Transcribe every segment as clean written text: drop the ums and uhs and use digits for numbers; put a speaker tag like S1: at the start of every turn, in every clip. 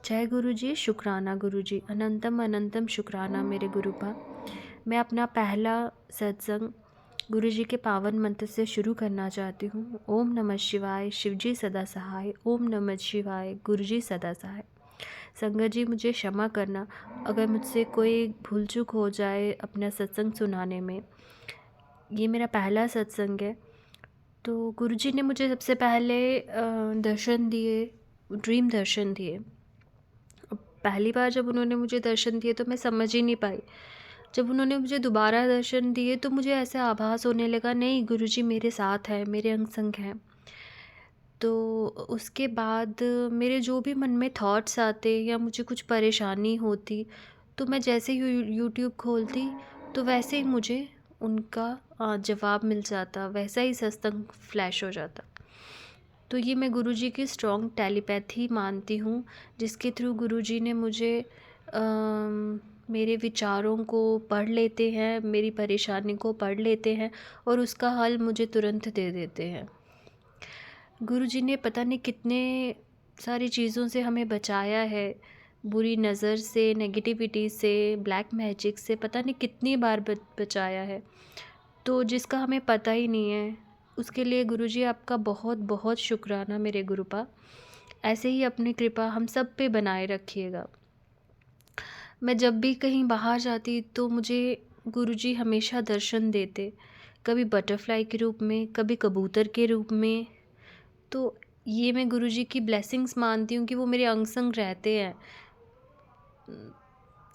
S1: जय गुरु जी, शुक्राना गुरु जी, अनंतम अनंतम शुक्राना मेरे गुरुपा। मैं अपना पहला सत्संग गुरु जी के पावन मंत्र से शुरू करना चाहती हूँ। ओम नमः शिवाय, शिवजी सदा सहाय। ओम नमः शिवाय, गुरु जी सदा सहाय। संगत जी, मुझे क्षमा करना अगर मुझसे कोई भूल चूक हो जाए अपना सत्संग सुनाने में। ये मेरा पहला सत्संग है। तो गुरु जी ने मुझे सबसे पहले दर्शन दिए, ड्रीम दर्शन दिए। पहली बार जब उन्होंने मुझे दर्शन दिए तो मैं समझ ही नहीं पाई। जब उन्होंने मुझे दोबारा दर्शन दिए तो मुझे ऐसा आभास होने लगा, नहीं गुरुजी मेरे साथ हैं, मेरे अंग संग हैं। तो उसके बाद मेरे जो भी मन में थॉट्स आते या मुझे कुछ परेशानी होती, तो मैं जैसे ही यूट्यूब खोलती तो वैसे ही मुझे उनका जवाब मिल जाता, वैसा ही सत्संग फ्लैश हो जाता। तो ये मैं गुरुजी की स्ट्रॉन्ग टेलीपैथी मानती हूँ, जिसके थ्रू गुरुजी ने मुझे मेरे विचारों को पढ़ लेते हैं, मेरी परेशानी को पढ़ लेते हैं और उसका हल मुझे तुरंत दे देते हैं। गुरुजी ने पता नहीं कितने सारी चीज़ों से हमें बचाया है, बुरी नज़र से, नेगेटिविटी से, ब्लैक मैजिक से, पता नहीं कितनी बार बचाया है, तो जिसका हमें पता ही नहीं है। उसके लिए गुरुजी आपका बहुत बहुत शुक्राना मेरे गुरुपा। ऐसे ही अपनी कृपा हम सब पे बनाए रखिएगा। मैं जब भी कहीं बाहर जाती तो मुझे गुरुजी हमेशा दर्शन देते, कभी बटरफ्लाई के रूप में, कभी कबूतर के रूप में। तो ये मैं गुरुजी की ब्लेसिंग्स मानती हूँ कि वो मेरे अंग संग रहते हैं।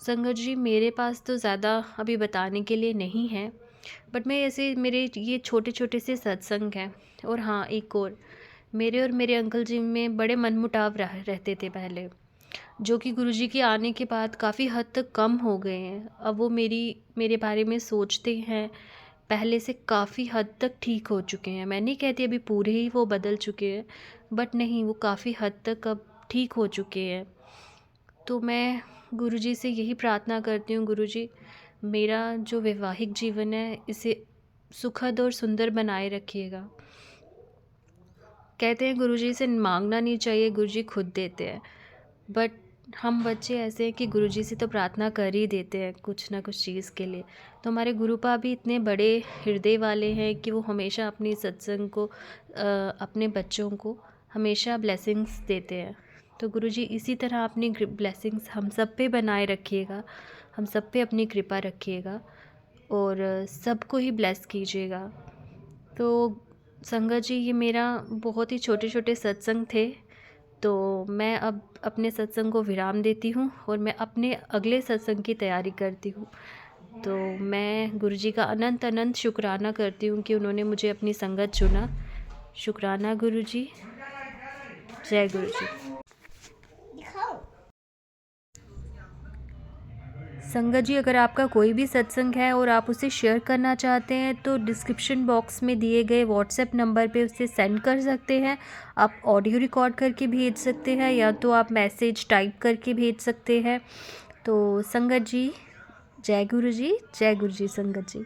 S1: संगत जी, मेरे पास तो ज़्यादा अभी बताने के लिए नहीं है, बट मैं ऐसे मेरे ये छोटे छोटे से सत्संग हैं। और हाँ, एक और, मेरे और मेरे अंकल जी में बड़े मनमुटाव रहते थे पहले, जो कि गुरुजी के आने के बाद काफ़ी हद तक कम हो गए हैं। अब वो मेरे बारे में सोचते हैं, पहले से काफ़ी हद तक ठीक हो चुके हैं। मैं नहीं कहती अभी पूरे ही वो बदल चुके हैं, बट नहीं, वो काफ़ी हद तक अब ठीक हो चुके हैं। तो मैं गुरुजी से यही प्रार्थना करती हूँ, गुरुजी मेरा जो वैवाहिक जीवन है इसे सुखद और सुंदर बनाए रखिएगा। कहते हैं गुरुजी से मांगना नहीं चाहिए, गुरुजी खुद देते हैं, बट हम बच्चे ऐसे हैं कि गुरुजी से तो प्रार्थना कर ही देते हैं कुछ ना कुछ चीज़ के लिए। तो हमारे गुरुपा भी इतने बड़े हृदय वाले हैं कि वो हमेशा अपनी सत्संग को अपने बच्चों को हमेशा ब्लेसिंग्स देते हैं। तो गुरुजी इसी तरह अपनी ब्लेसिंग्स हम सब पे बनाए रखिएगा, हम सब पे अपनी कृपा रखिएगा और सबको ही ब्लेस कीजिएगा। तो संगत जी, ये मेरा बहुत ही छोटे छोटे सत्संग थे। तो मैं अब अपने सत्संग को विराम देती हूँ और मैं अपने अगले सत्संग की तैयारी करती हूँ। तो मैं गुरुजी का अनंत अनंत शुक्राना करती हूँ कि उन्होंने मुझे अपनी संगत चुना। शुक्राना गुरुजी। जय गुरुजी। संगत जी, अगर आपका कोई भी सत्संग है और आप उसे शेयर करना चाहते हैं तो डिस्क्रिप्शन बॉक्स में दिए गए व्हाट्सएप नंबर पे उसे सेंड कर सकते हैं। आप ऑडियो रिकॉर्ड करके भेज सकते हैं या तो आप मैसेज टाइप करके भेज सकते हैं। तो संगत जी, जय गुरु जी, जय गुरु जी। संगत जी।